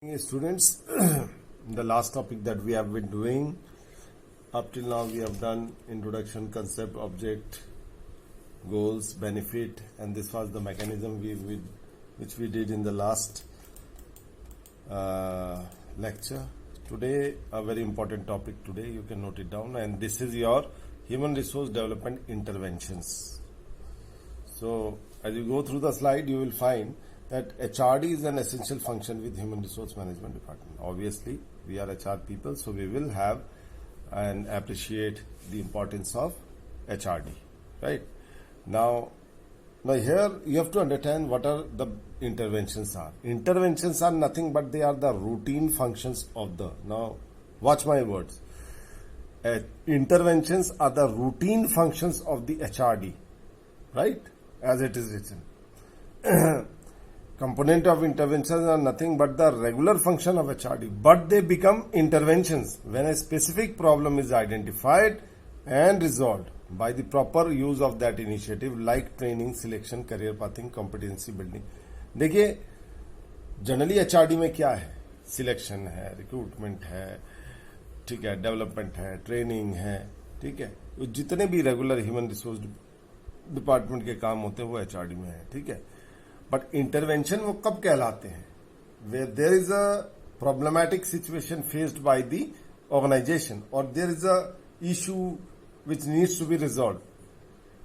Hey students, the last topic that we have been doing up till now, we have done introduction, concept, object, goals, benefit, and this was the mechanism which we did in the last lecture. Today, a very important topic today, you can note it down, and this is your human resource development interventions. So as you go through the slide, you will find that HRD is an essential function with Human Resource Management Department. Obviously, we are HR people, so we will have and appreciate the importance of HRD, right? Now here you have to understand what are the interventions are. Interventions are nothing but they are the routine functions of the, now watch my words. Interventions are the routine functions of the HRD, right? As it is written. Component of interventions are nothing but the regular function of HRD, but they become interventions when a specific problem is identified and resolved by the proper use of that initiative like training, selection, career pathing, competency building. देखिए generally HRD में क्या है, selection है, recruitment है, ठीक है, development है, training है, ठीक है, जितने भी रेगुलर ह्यूमन रिसोर्स डिपार्टमेंट के काम होते हैं वो HRD में है, ठीक है. बट इंटरवेंशन वो कब कहलाते हैं? Where there is a problematic situation faced by the organisation और there is a issue which needs to be resolved.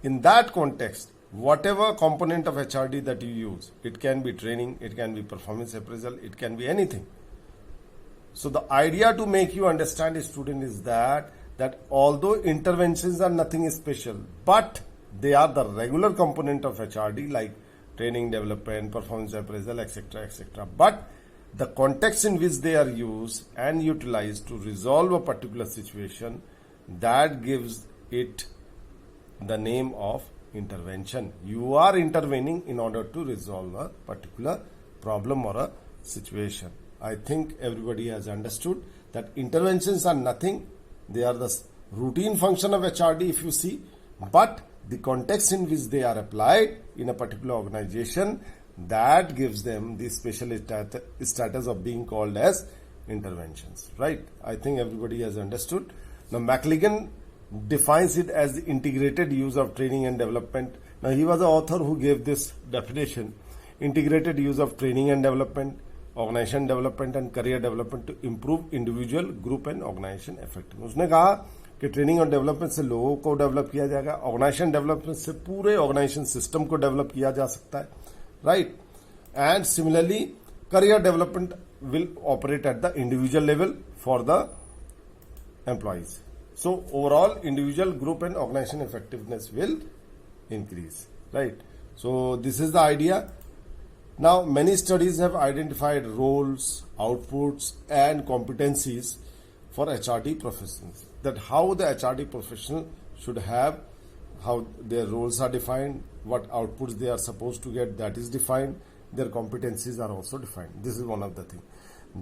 In that context, whatever component of HRD that you use, it can be training, it can be performance appraisal, it can be anything. So the idea to make you understand, student, is that although interventions are nothing special, but they are the regular component of HRD like training, development, performance appraisal, etc., etc. But the context in which they are used and utilized to resolve a particular situation, that gives it the name of intervention. You are intervening in order to resolve a particular problem or a situation. I think everybody has understood that interventions are nothing. They are the routine function of HRD if you see, but the context in which they are applied in a particular organization, that gives them the special status of being called as interventions, right? I think everybody has understood. Now McLagan defines it as the integrated use of training and development. Now he was the author who gave this definition: integrated use of training and development, organization development and career development to improve individual, group and organization effectiveness. उसने कहा कि training और development से लोगों को develop किया जाएगा, organisation development से पूरे ऑर्गेनाइजेशन सिस्टम को डेवलप किया जा सकता है, right? And similarly career development will operate at the individual level for the employees. So overall individual, group and organization effectiveness will increase, right? So this is the idea. Now many studies have identified roles, outputs and competencies for HRD professionals, that how the HRD professional should have, how their roles are defined, what outputs they are supposed to get, that is defined, their competencies are also defined. This is one of the things.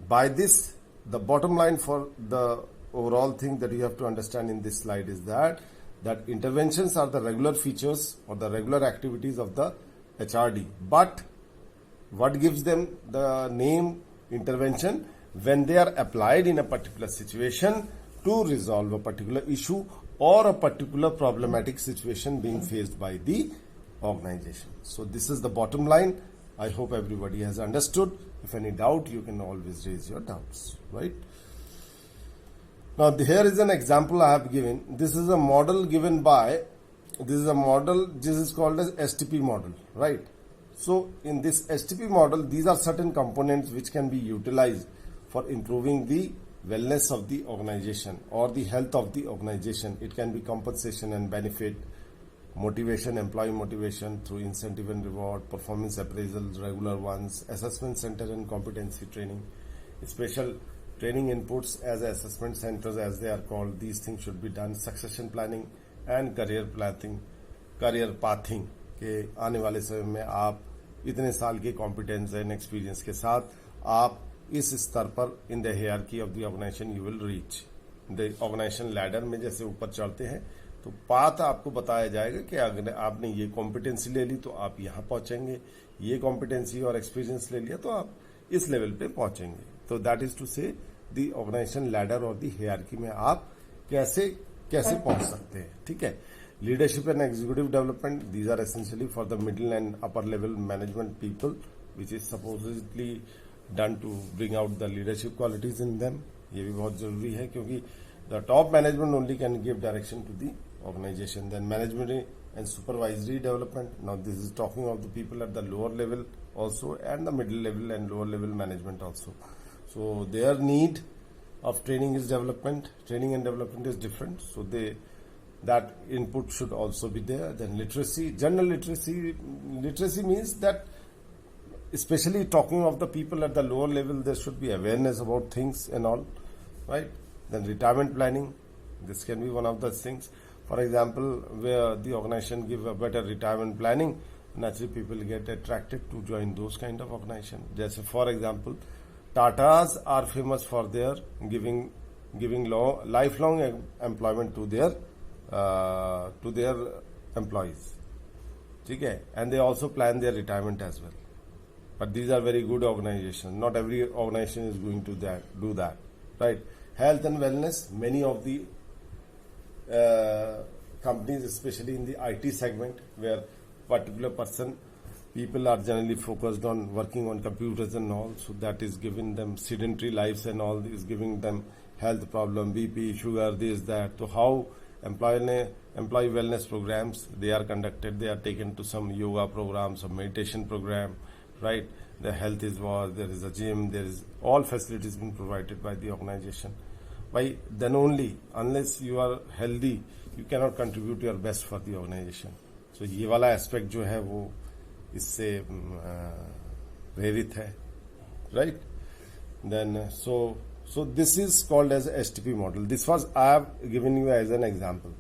By this, the bottom line for the overall thing that you have to understand in this slide is that interventions are the regular features or the regular activities of the HRD. But what gives them the name intervention? When they are applied in a particular situation to resolve a particular issue or a particular problematic situation being faced by the organization. So this is the bottom line. I hope everybody has understood. If any doubt, you can always raise your doubts, right? Now here is an example I have given. This is a model given by, this is called as STP model, right? So in this STP model, these are certain components which can be utilized for improving the wellness of the organization or the health of the organization. It can be compensation and benefit, motivation, employee motivation through incentive and reward, performance appraisals, regular ones, assessment center and competency training, special training inputs as assessment centers as they are called. These things should be done. Succession planning and career pathing के आने वाले समय में आप इतने साल के competence and experience के साथ आप इस स्तर पर in the hierarchy of the organisation you will reach the organisation ladder में. जैसे ऊपर चढ़ते हैं तो पाथ आपको बताया जाएगा कि अगर आपने ये कॉम्पिटेंसी ले ली तो आप यहाँ पहुंचेंगे, ये कॉम्पिटेंसी और एक्सपीरियंस ले लिया तो आप इस लेवल पे पहुंचेंगे. तो that is to say the organisation ladder और द हियरार्की में आप कैसे कैसे पहुंच सकते हैं, ठीक है। Leadership and executive development, these are essentially for the middle and upper level management people which is supposedly done to bring out the leadership qualities in them. ये भी बहुत जरूरी है क्योंकि the top management only can give direction to the organisation. Then management and supervisory development, now this is talking of the people at the lower level also and the middle level and lower level management also. So their need of training is development. Training and development is different. So that input should also be there. Then literacy, general literacy. Literacy means that especially talking of the people at the lower level, there should be awareness about things and all, right? Then retirement planning. This can be one of the things. For example, where the organization give a better retirement planning, naturally people get attracted to join those kind of organization. Just for example, Tatas are famous for their giving lifelong employment to their employees. Okay? And they also plan their retirement as well. But these are very good organizations. Not every organization is going to do that, right? Health and wellness. Many of the companies, especially in the IT segment, where particular people are generally focused on working on computers and all, so that is giving them sedentary lives and all, is giving them health problem, BP, sugar, this, that. So how employee wellness programs, they are conducted, they are taken to some yoga program, some meditation program, right? The health is was, there is a gym, there is all facilities being provided by the organization. Why? Then only, unless you are healthy, you cannot contribute your best for the organization. So ये वाला aspect जो है वो इससे प्रेरित है, right? Then so this is called as STP model. This was I have given you as an example.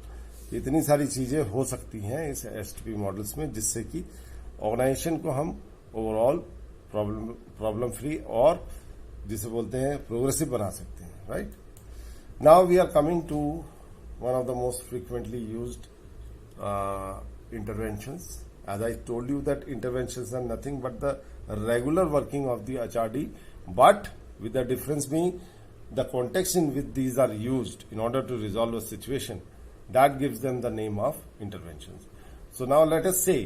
इतनी सारी चीजें हो सकती हैं इस एसटीपी मॉडल्स में जिससे कि ऑर्गेनाइजेशन को हम ओवरऑल प्रॉब्लम फ्री और जिसे बोलते हैं प्रोग्रेसिव बना सकते हैं, right? Now we are coming to one of the most frequently used interventions. As I told you that interventions are nothing but the regular working of the HRD, but with the difference being the context in which these are used in order to resolve a situation, that gives them the name of interventions. So now let us say,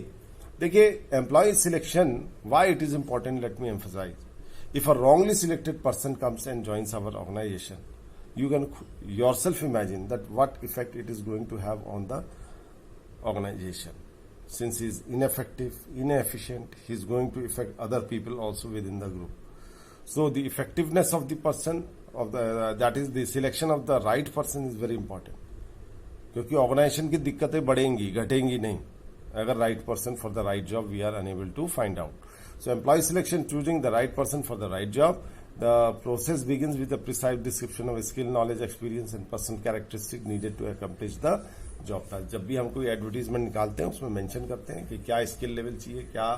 देखिए employee selection, why it is important, let me emphasize. If a wrongly selected person comes and joins our organization, you can yourself imagine that what effect it is going to have on the organization. Since he is ineffective, inefficient, he is going to affect other people also within the group. So the effectiveness of the person, that is the selection of the right person, is very important. क्योंकि organisation की दिक्कतें बढ़ेंगी, घटेंगी नहीं अगर right person for the right job we are unable to find out. So employee selection, choosing the right person for the right job. The process begins with a precise description of skill, knowledge, experience and personal characteristics needed to accomplish the job task. जब भी हम कोई advertisement निकालते हैं उसमें mention करते हैं कि क्या स्किल लेवल चाहिए, क्या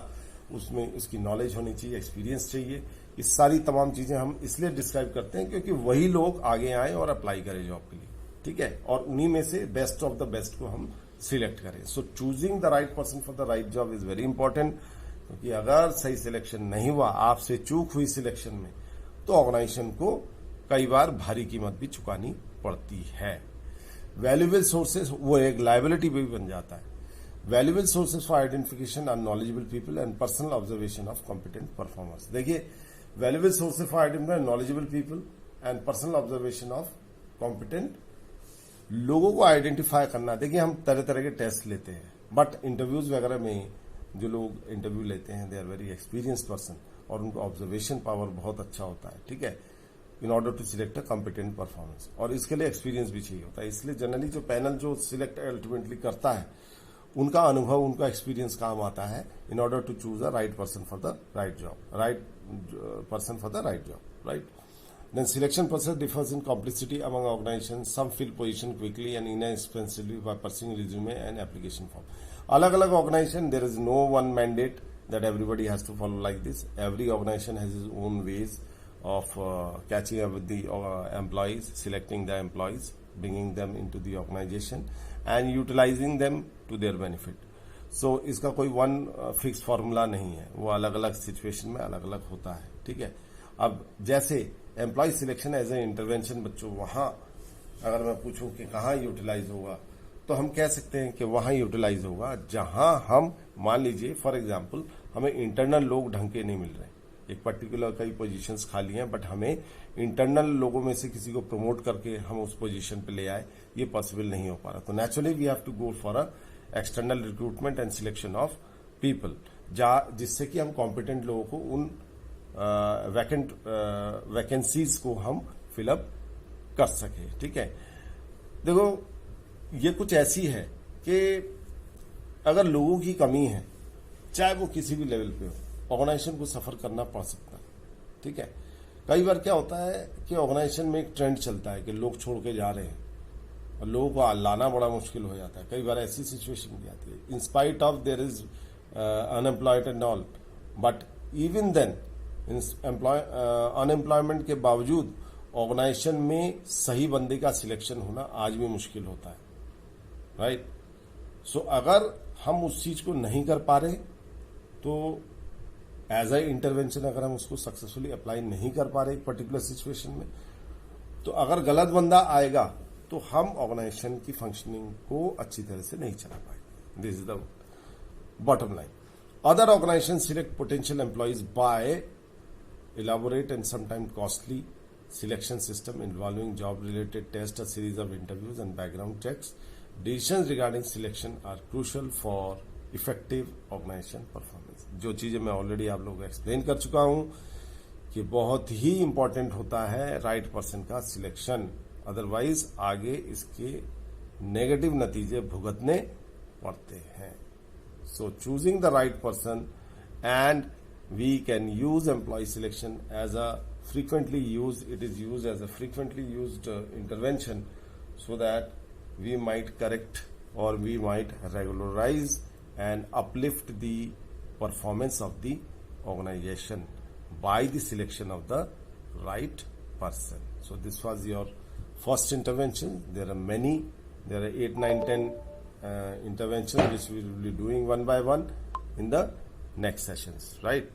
उसमें उसकी नॉलेज होनी चाहिए, एक्सपीरियंस चाहिए. ये सारी तमाम चीजें हम इसलिए डिस्क्राइब करते हैं क्योंकि वही लोग आगे आए और अप्लाई करें जॉब के लिए, ठीक है, और उन्हीं में से बेस्ट ऑफ द बेस्ट को हम सिलेक्ट करें. So choosing the right person for the right job is very important. क्योंकि अगर सही सिलेक्शन नहीं हुआ, आपसे चूक हुई सिलेक्शन में, तो ऑर्गेनाइजेशन को कई बार भारी कीमत भी चुकानी पड़ती है. वैल्यूएबल सोर्सेस, वो एक लायबिलिटी भी बन जाता है. Valuable sources for identification are knowledgeable people and personal observation of competent performers. देखिए, valuable sources for identify knowledgeable people and personal observation of competent. लोगों को आइडेंटिफाई करना. देखिए, हम तरह तरह के टेस्ट लेते हैं, बट इंटरव्यूज वगैरह में जो लोग इंटरव्यू लेते हैं, they are very experienced person और उनको ऑब्जर्वेशन पावर बहुत अच्छा होता है, ठीक है, in order to select a competent performance. और इसके लिए एक्सपीरियंस भी चाहिए होता है. इसलिए जनरली जो पैनल जो सिलेक्ट अल्टीमेटली करता है, उनका अनुभव, उनका एक्सपीरियंस काम आता है in order to choose a right person for the right job, right person for the right job, right. Then selection process differs in complexity among organizations. Some fill position quickly and inexpensively by pursuing resume and application form. अलग-अलग organization, there is no one mandate that everybody has to follow like this. Every organization has its own ways of catching up with the employees, selecting the employees, bringing them into the organization and utilizing them to their benefit. So इसका कोई one fixed formula नहीं है. वो अलग-अलग situation में अलग-अलग होता है, ठीक है. अब जैसे employ selection as a intervention बच्चों वहां अगर मैं पूछूं कि कहाँ यूटिलाइज होगा तो हम कह सकते हैं कि वहां यूटिलाइज होगा जहां हम मान लीजिए फॉर एग्जांपल हमें इंटरनल लोग ढंग के नहीं मिल रहे, एक पर्टिकुलर कई पोजीशंस खाली हैं बट हमें इंटरनल लोगों में से किसी को प्रमोट करके हम उस पोजीशन पे ले आए, ये पॉसिबल नहीं हो पा रहा। तो naturally we have to go for a external recruitment and selection of people जिससे कि हम कॉम्पिटेंट लोगों को उन वैकेंसीज को हम फिलअप कर सके। ठीक है, देखो ये कुछ ऐसी है कि अगर लोगों की कमी है चाहे वो किसी भी लेवल पे हो, ऑर्गेनाइजेशन को सफर करना पड़ सकता है। ठीक है, कई बार क्या होता है कि ऑर्गेनाइजेशन में एक ट्रेंड चलता है कि लोग छोड़ के जा रहे हैं और लोगों को लाना बड़ा मुश्किल हो जाता है। कई बार ऐसी सिचुएशन भी आती है in spite of there is unemployed and all, but even then unemployment के बावजूद ऑर्गेनाइजेशन में सही बंदे का सिलेक्शन होना आज भी मुश्किल होता है, राइट। सो अगर हम उस चीज को नहीं कर पा रहे तो एज ए इंटरवेंशन अगर हम उसको सक्सेसफुली अप्लाई नहीं कर पा रहे एक पर्टिकुलर सिचुएशन में, तो अगर गलत बंदा आएगा तो हम ऑर्गेनाइजेशन की फंक्शनिंग को अच्छी तरह से नहीं चला पाएंगे। This is the bottom line. Other organisation select potential employees by elaborate and sometimes costly selection system involving job related tests, a series of interviews and background checks. Decisions regarding selection are crucial for effective organization performance. जो चीजें मैं already आप लोगों को explain कर चुका हूं कि बहुत ही इंपॉर्टेंट होता है राइट पर्सन का सिलेक्शन, अदरवाइज आगे इसके नेगेटिव नतीजे भुगतने पड़ते हैं। So choosing the right person and we can use employee selection as a frequently used, it is used as a frequently used intervention so that we might correct or we might regularize and uplift the performance of the organization by the selection of the right person. So this was your first intervention. There are many, there are 8, 9, 10 interventions which we will be doing one by one in the next sessions, right?